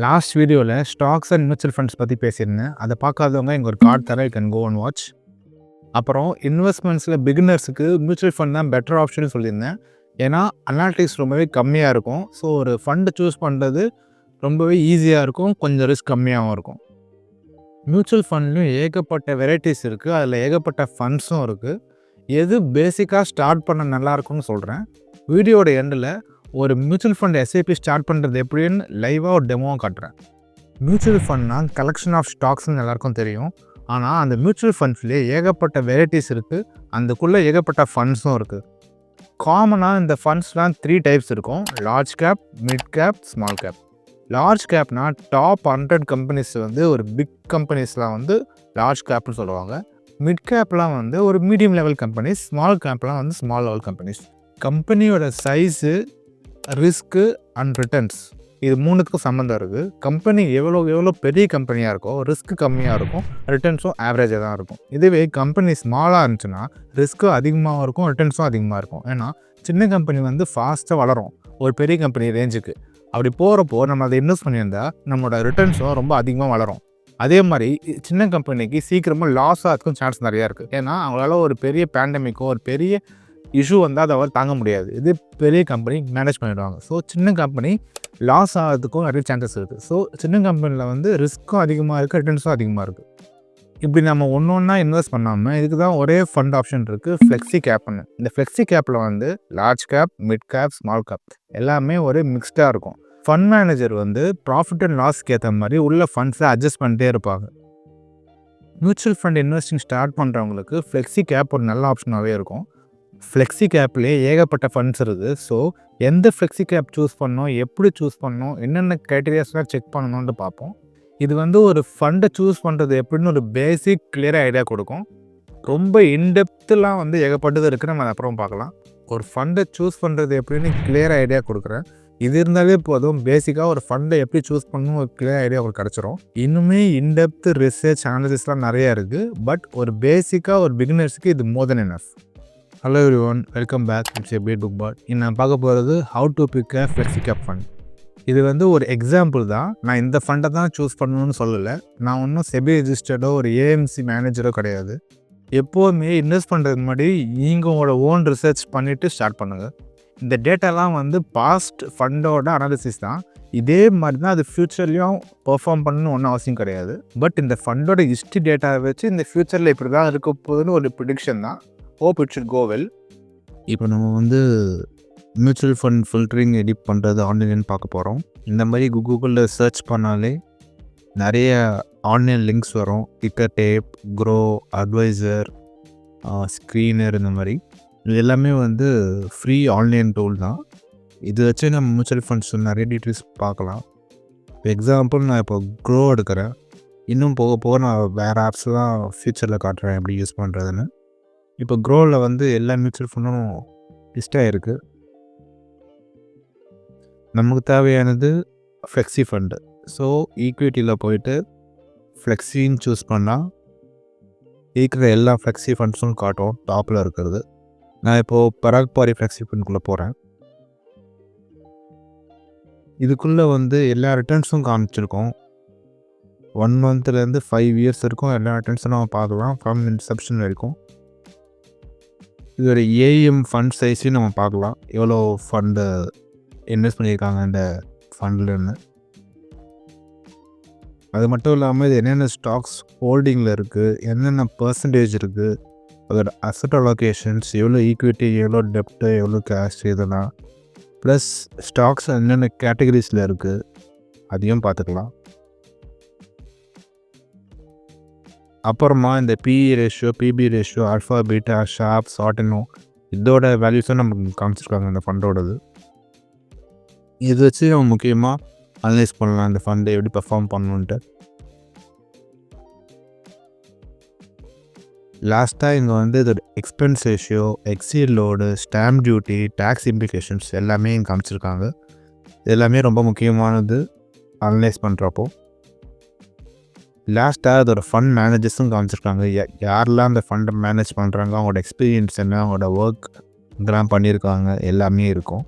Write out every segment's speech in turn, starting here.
Last வீடியோவில் stocks and mutual funds பற்றி பேசியிருந்தேன். அதை பார்க்காதவங்க இங்கே ஒரு கார்டு தரேன், you can go and watch. அப்புறம் இன்வெஸ்ட்மெண்ட்ஸில் பிகினர்ஸுக்கு மியூச்சுவல் ஃபண்ட் தான் பெட்டர் ஆப்ஷன் சொல்லியிருந்தேன். ஏன்னா அனாலிட்டிக்ஸ் ரொம்பவே கம்மியாக இருக்கும். ஸோ ஒரு ஃபண்டு சூஸ் பண்ணுறது ரொம்பவே ஈஸியாக இருக்கும், கொஞ்சம் ரிஸ்க் கம்மியாகவும் இருக்கும். மியூச்சுவல் ஃபண்ட்லையும் ஏகப்பட்ட வெரைட்டிஸ் இருக்குது, அதில் ஏகப்பட்ட ஃபண்ட்ஸும் இருக்குது. எது பேசிக்காக ஸ்டார்ட் பண்ண நல்லாயிருக்கும்னு சொல்கிறேன். வீடியோட எண்டில் ஒரு மியூச்சுவல் ஃபண்ட் எஸ்ஐபி ஸ்டார்ட் பண்ணுறது எப்படின்னு லைவாக ஒரு டெமோவும் காட்டுறேன். மியூச்சுவல் ஃபண்ட்னா கலெக்ஷன் ஆஃப் ஸ்டாக்ஸ்ன்னு எல்லாருக்கும் தெரியும். ஆனால் அந்த மியூச்சுவல் ஃபண்ட்ஸ்லேயே ஏகப்பட்ட வெரைட்டிஸ் இருக்குது, அதுக்குள்ளே ஏகப்பட்ட ஃபண்ட்ஸும் இருக்குது. காமனாக இந்த ஃபண்ட்ஸ்லாம் 3 டைப்ஸ் இருக்கும்: large cap, mid cap, small cap. Large கேப்னா டாப் 100 கம்பெனிஸ் ஒரு பிக் கம்பெனிஸ்லாம் லார்ஜ் கேப்னு சொல்லுவாங்க. மிட் கேப்லாம் ஒரு மீடியம் லெவல் கம்பெனிஸ். ஸ்மால் கேப்லாம் ஸ்மால் லெவல் கம்பெனிஸ். கம்பெனியோட சைஸு, ரிஸ்க்கு அண்ட் ரிட்டர்ன்ஸ், இது மூணுத்துக்கும் சம்மந்தம் இருக்குது. கம்பெனி எவ்வளோ பெரிய கம்பெனியாக இருக்கோ ரிஸ்க்கு கம்மியாக இருக்கும், ரிட்டர்ன்ஸும் ஆவரேஜாக தான் இருக்கும். இதுவே கம்பெனி ஸ்மாலாக இருந்துச்சுன்னா ரிஸ்க்கும் அதிகமாகவும் இருக்கும், ரிட்டர்ன்ஸும் அதிகமாக இருக்கும். ஏன்னா சின்ன கம்பெனி ஃபாஸ்ட்டாக வளரும் ஒரு பெரிய கம்பெனி ரேஞ்சுக்கு. அப்படி போகிறப்போ நம்ம அதை இன்வெஸ்ட் பண்ணியிருந்தால் நம்மளோட ரிட்டர்ன்ஸும் ரொம்ப அதிகமாக வளரும். அதே மாதிரி சின்ன கம்பெனிக்கு சீக்கிரமாக லாஸ் ஆகிறதுக்கும் சான்ஸ் நிறையா இருக்குது. ஏன்னா அவங்களால ஒரு பெரிய பேண்டமிக்கோ ஒரு பெரிய இஷ்யூ வந்தால் அதை தாங்க முடியாது. இது பெரிய கம்பெனி மேனேஜ் பண்ணிவிடுவாங்க. ஸோ சின்ன கம்பெனி லாஸ் ஆகிறதுக்கும் நிறைய சான்சஸ் இருக்குது. ஸோ சின்ன கம்பெனியில் ரிஸ்க்கும் அதிகமாக இருக்குது, ரிட்டர்ன்ஸும் அதிகமாக இருக்குது. இப்படி நம்ம ஒன்றா இன்வெஸ்ட் பண்ணாமல் இதுக்கு தான் ஒரே ஃபண்ட் ஆப்ஷன் இருக்குது, ஃப்ளெக்ஸி கேப்னு. இந்த ஃப்ளெக்ஸி கேப்பில் large cap, mid cap, small gap எல்லாமே ஒரு மிக்ஸ்டாக இருக்கும். ஃபண்ட் மேனேஜர் ப்ராஃபிட் அண்ட் லாஸ்க்கு ஏற்ற மாதிரி உள்ள ஃபண்ட்ஸை அட்ஜஸ்ட் பண்ணிட்டே இருப்பாங்க. மியூச்சுவல் ஃபண்ட் இன்வெஸ்டிங் ஸ்டார்ட் பண்ணுறவங்களுக்கு ஃப்ளெக்ஸி கேப் ஒரு நல்ல ஆப்ஷனாகவே இருக்கும். ஃப்ளெக்ஸி கேப்லேயே ஏகப்பட்ட ஃபண்ட்ஸ் இருக்குது. ஸோ எந்த ஃப்ளெக்ஸி கேப் சூஸ் பண்ணணும், எப்படி சூஸ் பண்ணணும், என்னென்ன க்ரைட்டீரியாஸ்லாம் செக் பண்ணணும்னு பார்ப்போம். இது ஒரு ஃபண்டை சூஸ் பண்ணுறது எப்படின்னு ஒரு பேசிக் கிளியராக ஐடியா கொடுக்கும். ரொம்ப இன்டெப்த்லாம் ஏகப்பட்டது இருக்குது, நம்ம அதை அப்புறம் பார்க்கலாம். ஒரு ஃபண்டை சூஸ் பண்ணுறது எப்படின்னு கிளியராக ஐடியா கொடுக்குறேன். இது இருந்தாலே போதும், பேசிக்காக ஒரு ஃபண்டை எப்படி சூஸ் பண்ணணும் ஒரு கிளியர் ஐடியா உங்களுக்கு கிடச்சிரும். இன்னுமே இன்டெப்த் ரிசர்ச் அனாலிசிஸ்லாம் நிறையா இருக்குது. பட் ஒரு பேசிக்காக ஒரு பிகினர்ஸுக்கு இது more than enough. Hello everyone, welcome back. It's a beat book pod. நான் பார்க்க போகிறது how to pick a flexi cap fund. இது ஒரு எக்ஸாம்பிள் தான். நான் இந்த ஃபண்டை தான் சூஸ் பண்ணணும்னு சொல்லலை. நான் ஒன்றும் செபி ரெஜிஸ்டர்டோ ஒரு ஏஎம்சி மேனேஜரோ கிடையாது. எப்போதுமே இன்வெஸ்ட் பண்ணுறதுக்கு முன்னாடி நீங்கள் உங்களோட ஓன் ரிசர்ச் பண்ணிவிட்டு ஸ்டார்ட் பண்ணுங்கள். இந்த டேட்டாலாம் பாஸ்ட் ஃபண்டோட அனாலிசிஸ் தான். இதே மாதிரி தான் அது ஃப்யூச்சர்லேயும் பெர்ஃபார்ம் பண்ணணும்னு ஒன்றும் அவசியம் கிடையாது. பட் இந்த ஃபண்டோட ஹிஸ்ட்ரி டேட்டாவை வச்சு இந்த ஃப்யூச்சரில் இப்படி தான் இருக்க போகுதுன்னு ஒரு ப்ரிடிக்ஷன் தான். Hope it should go well. இப்போ நம்ம மியூச்சுவல் ஃபண்ட் ஃபில்டரிங் எடிட் பண்ணுறது ஆன்லைன் பார்க்க போகிறோம். இந்த மாதிரி கூகுளில் சர்ச் பண்ணாலே நிறைய ஆன்லைன் லிங்க்ஸ் வரும். Tickertape, Groww, advisor, screener, இந்த மாதிரி இது எல்லாமே ஃப்ரீ ஆன்லைன் டூல் தான். இது வச்சு நம்ம மியூச்சுவல் ஃபண்ட்ஸ் நிறைய டீட்டெயில்ஸ் பார்க்கலாம். இப்போ எக்ஸாம்பிள் நான் இப்போ க்ரோ எடுக்கிறேன். இன்னும் போக போக நான் வேறு ஆப்ஸ் தான் ஃப்யூச்சரில் காட்டுறேன் எப்படி யூஸ் பண்ணுறதுன்னு. இப்போ க்ரோவில் எல்லா மியூச்சுவல் ஃபண்டும் லிஸ்டாக இருக்குது. நமக்கு தேவையானது ஃப்ளெக்ஸி ஃபண்டு. ஸோ ஈக்விட்டியில் போயிட்டு ஃப்ளெக்ஸின்னு சூஸ் பண்ணால் இருக்கிற எல்லா ஃப்ளெக்ஸி ஃபண்ட்ஸும் காட்டும் டாப்பில் இருக்கிறது. நான் இப்போது பராக்பாரி ஃப்ளெக்ஸி ஃபண்டுக்குள்ளே போகிறேன். இதுக்குள்ளே எல்லா ரிட்டர்ன்ஸும் காமிச்சிருக்கோம். 1 மந்த்லேருந்து 5 இயர்ஸ் இருக்கும். எல்லா ரிட்டர்ன்ஸும் நம்ம பார்க்கலாம் ஃப்ரம் இன்செப்ஷன் வரைக்கும். இது ஒரு ஏஎம் ஃபண்ட் சைஸையும் நம்ம பார்க்கலாம், எவ்வளோ ஃபண்டு இன்வெஸ்ட் பண்ணியிருக்காங்க இந்த ஃபண்ட்லன்னு. அது மட்டும் இல்லாமல் இது என்னென்ன ஸ்டாக்ஸ் ஹோல்டிங்கில் இருக்குது, என்னென்ன பர்சன்டேஜ் இருக்குது, அதோட அசட் அலோகேஷன்ஸ், எவ்வளோ ஈக்விட்டி, எவ்வளோ டெப்ட்டு, எவ்வளோ கேஷ், இதெல்லாம் ப்ளஸ் ஸ்டாக்ஸ் என்னென்ன கேட்டகரிஸில் இருக்குது அதையும் பார்த்துக்கலாம். அப்புறமா இந்த PE ratio, PB ratio, alpha, beta, Sharpe, Sortino இதோட வேல்யூஸும் நமக்கு காமிச்சிருக்காங்க இந்த ஃபண்டோடது. இது வச்சு நம்ம முக்கியமாக அனலைஸ் பண்ணலாம் இந்த ஃபண்டை எப்படி பெர்ஃபார்ம் பண்ணணுன்ட்டு. லாஸ்ட்டாக இங்கே இதோட expense ratio, exit load, stamp duty, tax implications எல்லாமே இங்கே காமிச்சிருக்காங்க. இது எல்லாமே ரொம்ப முக்கியமானது அனலைஸ் பண்ணுறப்போ. லாஸ்ட்டாக அதோட ஃபண்ட் மேனேஜர்ஸும் காமிச்சிருக்காங்க. யாரெல்லாம் அந்த ஃபண்டை மேனேஜ் பண்ணுறாங்க, அவங்களோட எக்ஸ்பீரியன்ஸ் என்ன, அவங்களோட ஒர்க் இதெல்லாம் பண்ணியிருக்காங்க எல்லாமே இருக்கும்.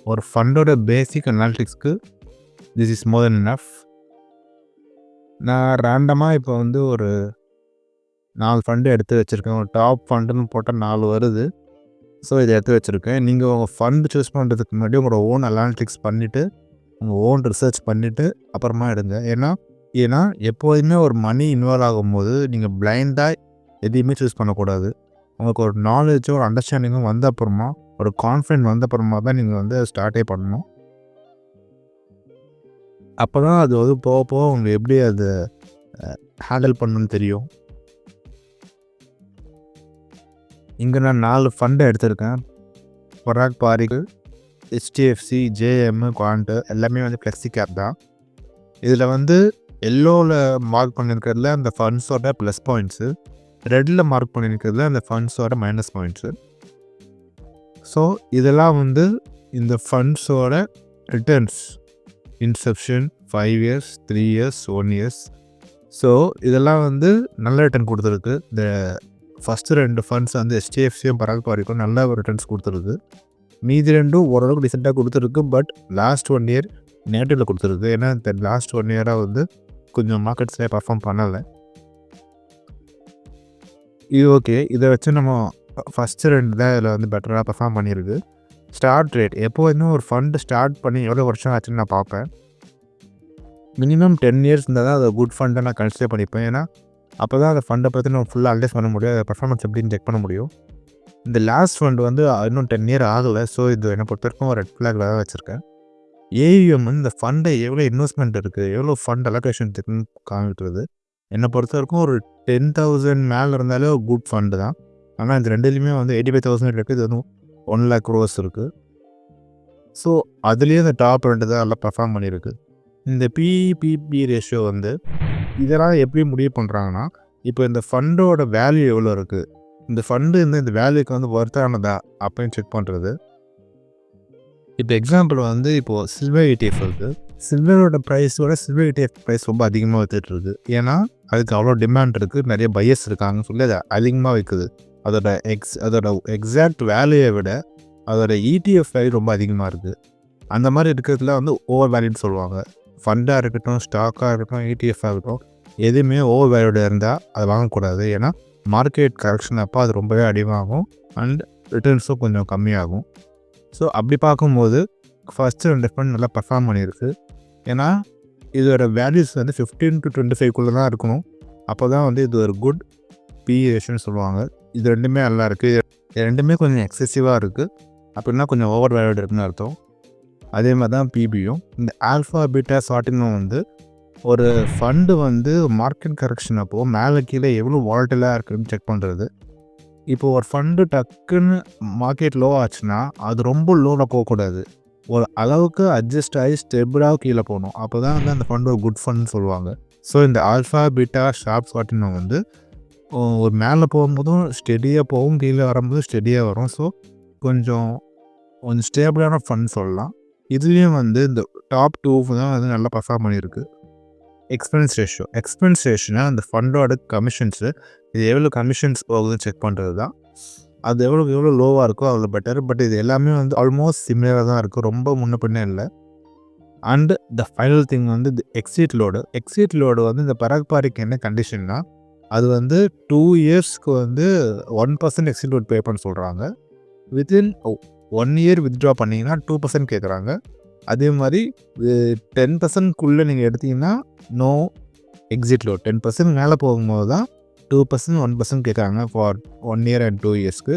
ஒரு ஃபண்டோட பேசிக் அனாலிட்டிக்ஸ்க்கு this is more than enough. நான் ரேண்டமாக இப்போ வந்து ஒரு 4 ஃபண்டு எடுத்து வச்சுருக்கேன். ஒரு டாப் ஃபண்டுன்னு போட்டால் 4 வருது. ஸோ இதை எடுத்து வச்சுருக்கேன். நீங்கள் உங்கள் ஃபண்டு சூஸ் பண்ணுறதுக்கு முன்னாடி உங்களோட ஓன் அனாலிட்டிக்ஸ் பண்ணிவிட்டு, உங்கள் ஓன் ரிசர்ச் பண்ணிவிட்டு அப்புறமா எடுங்க. ஏன்னா எப்போதுமே ஒரு மணி இன்வால்வ் ஆகும்போது நீங்கள் பிளைண்டாக எதையுமே சூஸ் பண்ணக்கூடாது. உங்களுக்கு ஒரு நாலேஜும் ஒரு அண்டர்ஸ்டாண்டிங்கும் வந்த அப்புறமா, ஒரு கான்ஃபிடென்ட் வந்த அப்புறமா தான் நீங்கள் வந்து ஸ்டார்ட்டே பண்ணணும். அப்போ தான் அது வந்து போக போக உங்களுக்கு எப்படி அதை ஹேண்டில் பண்ணணும்னு தெரியும். இங்கே நான் 4 ஃபண்டை எடுத்திருக்கேன். பராக் பாரிகள், HDFC, JM, குவாண்ட் எல்லாமே வந்து ஃப்ளெக்ஸி கேப் தான். இதில் வந்து எல்லோவில் மார்க் பண்ணியிருக்கிறதுல அந்த ஃபண்ட்ஸோட ப்ளஸ் பாயிண்ட்ஸு, ரெட்டில் மார்க் பண்ணியிருக்கிறதுல அந்த ஃபண்ட்ஸோட மைனஸ் பாயிண்ட்ஸு. ஸோ இதெல்லாம் வந்து இந்த ஃபண்ட்ஸோட returns, inception 5 years, 3 years, 1 years. So இதெல்லாம் வந்து நல்ல ரிட்டர்ன் கொடுத்துருக்கு. இந்த ஃபஸ்ட்டு 2 ஃபண்ட்ஸ் வந்து HDFCயும் பராக் பாரிக்கும் நல்ல ரிட்டர்ன்ஸ் கொடுத்துருக்கு. மீதி 2ம் ஓரளவுக்கு ரீசெண்டாக கொடுத்துருக்கு. பட் லாஸ்ட் 1 இயர் நேட்டிவில் கொடுத்துருக்கு. ஏன்னா இந்த லாஸ்ட் 1 இயராக வந்து கொஞ்சம் மார்க்கெட்ஸ்லேயே பர்ஃபார்ம் பண்ணலை. இது ஓகே. இதை வச்சு நம்ம ஃபஸ்ட்டு 2 தான் இதில் வந்து பெட்டராக பர்ஃபார்ம் பண்ணியிருக்கு. ஸ்டார்ட் ரேட் எப்போதுமே ஒரு ஃபண்டு ஸ்டார்ட் பண்ணி எவ்வளோ வருஷம் ஆச்சுன்னு நான் பார்ப்பேன். மினிமம் 10 இயர்ஸ் இருந்தால் தான் அதை குட் ஃபண்டை நான் கன்சிடர் பண்ணிப்பேன். ஏன்னா அப்போ தான் அந்த ஃபண்டை பற்றி நம்ம ஃபுல்லாக அனலைஸ் பண்ண முடியும். அதை பர்ஃபார்மன்ஸ் எப்படின்னு செக் பண்ண முடியும். இந்த லாஸ்ட் ஃபண்ட் வந்து இன்னும் 10 இயர் ஆகலை. ஸோ இது என்னை பொறுத்த வரைக்கும் ஒரு ரெட் ஃப்ளாகில் தான் வச்சுருக்கேன். AUM இந்த ஃபண்டை எவ்வளோ இன்வெஸ்ட்மெண்ட் இருக்குது, எவ்வளோ ஃபண்ட் அலோகேஷன் இருக்குன்னு காமிக்கிறது. என்னை பொறுத்த வரைக்கும் ஒரு 10,000 மேலே இருந்தாலே ஒரு குட் ஃபண்டு தான். ஆனால் இந்த ரெண்டுலேயுமே வந்து 85,000 இருக்குது. இது வந்து 1 lakh crores இருக்குது. ஸோ அதுலேயே இந்த டாப் 2 தான் நல்லா பர்ஃபார்ம் பண்ணியிருக்கு. இந்த PE/PB ரேஷியோ வந்து இதெல்லாம் எப்படி முடிவு பண்ணுறாங்கன்னா, இப்போ இந்த ஃபண்டோட வேல்யூ எவ்வளோ இருக்குது, இந்த ஃபண்டு இந்த வேல்யூக்கு வந்து ஒர்த்தானதா அப்படின்னு செக் பண்ணுறது. இப்போ எக்ஸாம்பிள் வந்து இப்போது சில்வர் ETF இருக்குது. சில்வரோட ப்ரைஸோட சில்வர் ETF ப்ரைஸ் ரொம்ப அதிகமாக விற்றுட்டுருக்கு. ஏன்னா அதுக்கு அவ்வளோ டிமாண்ட் இருக்குது, நிறைய பையர்ஸ் இருக்காங்கன்னு சொல்லி அதை அதிகமாக விற்குது. அதோட எக்ஸாக்ட் வேல்யூவை விட அதோட ETF வேல்யூ ரொம்ப அதிகமாக இருக்குது. அந்த மாதிரி இருக்கிறதுல வந்து ஓவர் வேல்யூன்னு சொல்லுவாங்க. ஃபண்டாக இருக்கட்டும், ஸ்டாக்காக இருக்கட்டும், ETFஆக இருக்கட்டும், எதுவுமே ஓவர் வேல்யூட இருந்தால் அதை வாங்கக்கூடாது. ஏன்னா மார்க்கெட் கரெக்ஷன் அப்போ அது ரொம்பவே அடிவாகும் அண்ட் ரிட்டர்ன்ஸும் கொஞ்சம் கம்மியாகும். ஸோ அப்படி பார்க்கும்போது ஃபஸ்ட்டு 2 ஃபண்ட் நல்லா பர்ஃபார்ம் பண்ணியிருக்கு. ஏன்னா இதோட வேல்யூஸ் வந்து 15 to 25 தான் இருக்கணும். அப்போ தான் வந்து இது ஒரு குட் PE ரேஷியோன்னு சொல்லுவாங்க. இது ரெண்டுமே நல்லா இருக்குது. இது ரெண்டுமே கொஞ்சம் எக்ஸசிவாக இருக்குது அப்படின்னா கொஞ்சம் ஓவர் வேல்யூட் இருக்குன்னு அர்த்தம். அதே மாதிரி தான் PBயும். இந்த ஆல்ஃபா பீட்டா சார்ட்டினும் வந்து ஒரு ஃபண்டு வந்து மார்க்கெட் கரெக்ஷன் அப்போது மேலே கீழே எவ்வளோ வாலட்டிலாக இருக்குதுன்னு செக் பண்ணுறது. இப்போது ஒரு ஃபண்டு டக்குன்னு மார்க்கெட் லோ ஆச்சுன்னா அது ரொம்ப லோவில் போகக்கூடாது. ஒரு அளவுக்கு அட்ஜஸ்ட் ஆகி ஸ்டெபிளாக கீழே போகணும். அப்போ தான் வந்து அந்த ஃபண்டு ஒரு குட் ஃபண்டுன்னு சொல்லுவாங்க. ஸோ இந்த ஆல்ஃபா பீட்டா ஷார்ப் சார்ட்டினும் வந்து ஒரு மேலே போகும்போதும் ஸ்டெடியாக போகும், கீழே வரும்போது ஸ்டெடியாக வரும். ஸோ கொஞ்சம் ஸ்டேபிளான ஃபண்ட் சொல்லலாம். இதுலேயும் வந்து இந்த டாப் 2 தான் வந்து நல்லா பர்ஃபார்ம் பண்ணியிருக்கு. எக்ஸ்பென்ஸ் ரேஷியோனா அந்த ஃபண்டோட கமிஷன்ஸு, இது எவ்வளோ கமிஷன்ஸ் போகுதுன்னு செக் பண்ணுறது தான். அது எவ்வளோ லோவாக இருக்கோ அவ்வளோ பெட்டர். பட் இது எல்லாமே வந்து ஆல்மோஸ்ட் சிமிலராக தான் இருக்குது, ரொம்ப முன்ன பின்னே இல்லை. அண்ட் த ஃபைனல் திங் வந்து இந்த எக்ஸிட் லோடு வந்து இந்த பராக் பாரிக்கு என்ன கண்டிஷன்னா, அது வந்து 2 இயர்ஸ்க்கு வந்து 1% எக்ஸிட் லோட் பே பண்ண சொல்கிறாங்க. வித்தின் 1 இயர் வித்ட்ரா பண்ணிங்கன்னா 2% கேட்குறாங்க. அதே மாதிரி 10%க்குள்ளே நீங்கள் எடுத்திங்கன்னா நோ எக்ஸிட் லோட். 10% மேலே போகும்போது தான் 2%, 1% கேட்குறாங்க ஃபார் 1 இயர் அண்ட் 2 இயர்ஸ்க்கு.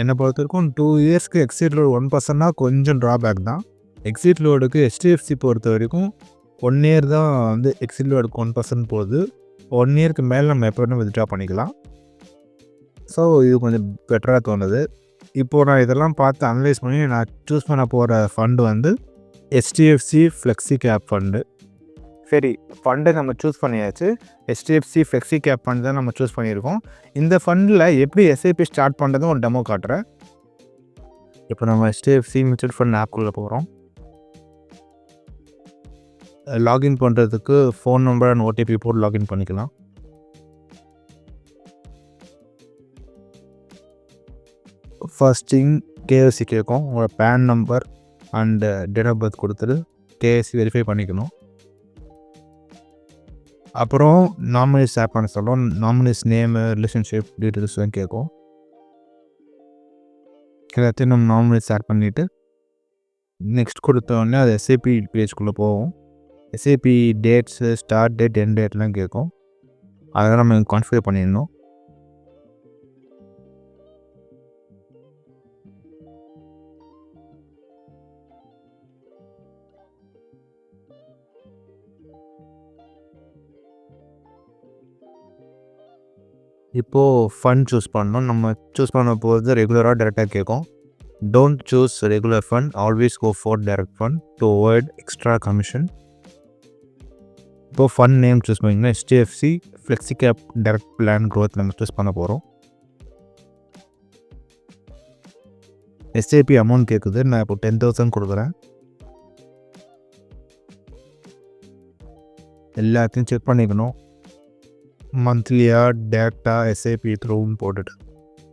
என்னை பொறுத்த வரைக்கும் 2 இயர்ஸ்க்கு எக்ஸிட் லோடு 1%னா கொஞ்சம் ட்ராபேக் தான். எக்ஸிட் லோடுக்கு HDFC பொறுத்த வரைக்கும் 1 இயர் தான் வந்து எக்ஸிட் லோடுக்கு 1% போகுது. 1 இயருக்கு மேலே நம்ம எப்போ வேணும் வித்ட்ரா பண்ணிக்கலாம். ஸோ இது கொஞ்சம் பெட்டராக தோணுது. இப்போது நான் இதெல்லாம் பார்த்து அனலைஸ் பண்ணி நான் சூஸ் பண்ண போகிற ஃபண்டு வந்து HDFC ஃப்ளெக்ஸி கேப் ஃபண்டு. சரி, ஃபண்டை நம்ம சூஸ் பண்ணியாச்சு. HDFC ஃப்ளெக்ஸி கேப் ஃபண்ட் தான் நம்ம சூஸ் பண்ணியிருக்கோம். இந்த ஃபண்டில் எப்படி SIP ஸ்டார்ட் பண்ணுறதும் ஒரு டெமோ காட்டுறேன். இப்போ நம்ம HDFC மியூச்சுவல் ஃபண்ட் ஆப்குள்ளே போகிறோம். லாகின் பண்ணுறதுக்கு ஃபோன் நம்பர் அண்ட் OTP போட்டு லாகின் பண்ணிக்கலாம். ஃபர்ஸ்ட் திங் KYC கேட்கும். உங்களோட PAN number and date of birth கொடுத்துட்டு கேஎஸ்சி வெரிஃபை பண்ணிக்கணும். அப்புறம் நாமினிஸ் ஆட் பண்ண சொல்கிறோம். நாமினிஸ் நேமு, ரிலேஷன்ஷிப் டீட்டெயில்ஸ்லாம் கேட்கும். எல்லாத்தையும் நம்ம நாமினிஸ் ஆட் பண்ணிவிட்டு நெக்ஸ்ட் கொடுத்தோடனே அது எஸ்ஏபி பேஜ்குள்ளே போகும். SAP dates, start date, end டேட்லாம் கேட்கும். அதெல்லாம் நம்ம கான்ஃபிகர் பண்ணிடணும். இப்போது ஃபண்ட் சூஸ் பண்ணணும். நம்ம சூஸ் பண்ண போகிறது ரெகுலராக டேரெக்டாக கேட்கும். Don't choose regular fund, always go for direct fund to avoid extra commission. இப்போது ஃபண்ட் நேம் சூஸ் பண்ணிங்கன்னா HDFC Flexi Cap direct plan growth நம்ம சூஸ் பண்ண போகிறோம். எஸ்ஏபி அமௌண்ட் கேட்குது. நான் இப்போ 10,000 கொடுக்குறேன். எல்லாத்தையும் செக் பண்ணிக்கணும். மந்த்லியா, டேட்டா, எஸ்ஐபி த்ரூன்னு போட்டுட்டு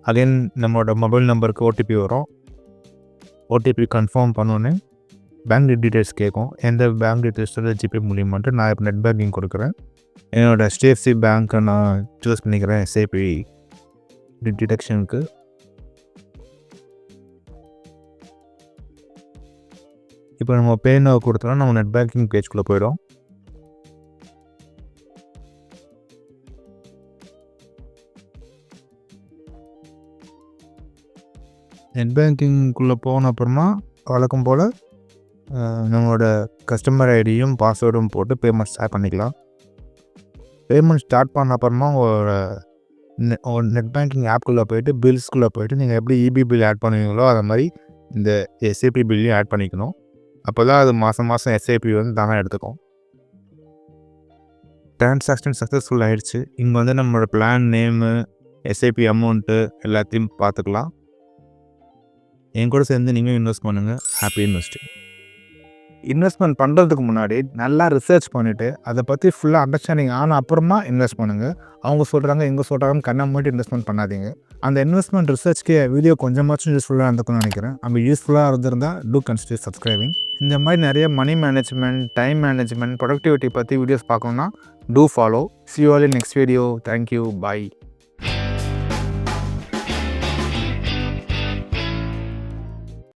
அகைன் நம்மளோட மொபைல் நம்பருக்கு ஓடிபி வரும். ஓடிபி கன்ஃபார்ம் பண்ணோன்னே பேங்க் டீட்டெயில்ஸ் கேட்கும். எந்த பேங்க் டீட்டெயில்ஸோட ஜிபே மூலியமாட்டு நான் இப்போ நெட் பேங்கிங் கொடுக்குறேன். என்னோடய HDFC பேங்க்கை நான் சூஸ் பண்ணிக்கிறேன் எஸ்ஐபி டிடெக்ஷனுக்கு. இப்போ நம்ம பேனை கொடுத்தோன்னா நம்ம நெட் பேங்கிங் பேஜ்குள்ளே போயிடும். நெட் பேங்கிங்குள்ளே போன அப்புறமா வழக்கம் போல் நம்மளோட கஸ்டமர் ஐடியும் பாஸ்வேர்டும் போட்டு பேமெண்ட் ஸ்டார்ட் பண்ணிக்கலாம். பேமெண்ட் ஸ்டார்ட் பண்ண அப்புறமா ஒரு நெட் பேங்கிங் ஆப்குள்ளே போய்ட்டு பில்ஸ்குள்ளே போய்ட்டு நீங்கள் எப்படி இபி பில் ஆட் பண்ணுவீங்களோ அதை மாதிரி இந்த எஸ்ஏபி பில்லையும் ஆட் பண்ணிக்கணும். அப்போ தான் அது மாதம் எஸ்ஏபி தானே எடுத்துக்கும். ட்ரான்சாக்ஷன் சக்ஸஸ்ஃபுல் ஆகிடுச்சு. இங்கே நம்மளோட பிளான் நேமு, எஸ்ஐபி அமௌண்ட்டு எல்லாத்தையும் பார்த்துக்கலாம். என் கூட சேர்ந்து நீங்கள் இன்வெஸ்ட் பண்ணுங்கள். Happy investing. இன்வெஸ்ட்மெண்ட் பண்ணுறதுக்கு முன்னாடி நல்லா ரிசர்ச் பண்ணிவிட்டு அதை பற்றி ஃபுல்லாக அண்டர்ஸ்டாண்டிங் ஆன அப்புறமா இன்வெஸ்ட் பண்ணுங்கள். அவங்க சொல்கிறாங்க இங்கே சொல்கிறாங்கன்னு கண்ணை மூடி இன்வெஸ்ட்மெண்ட் பண்ணாதீங்க. அந்த இன்வெஸ்ட்மெண்ட் ரிசர்ச்க்கு வீடியோ கொஞ்சமாச்சும் யூஸ்ஃபுல்லாக இருந்துக்குன்னு நினைக்கிறேன். அப்படி யூஸ்ஃபுல்லாக இருந்திருந்தால் டூ கன்சிடர் சப்ஸ்கிரைபிங். இந்த மாதிரி நிறைய money management, time management, productivity பற்றி வீடியோஸ் பார்க்கணுன்னா do follow. See you all in next video. Thank you. Bye.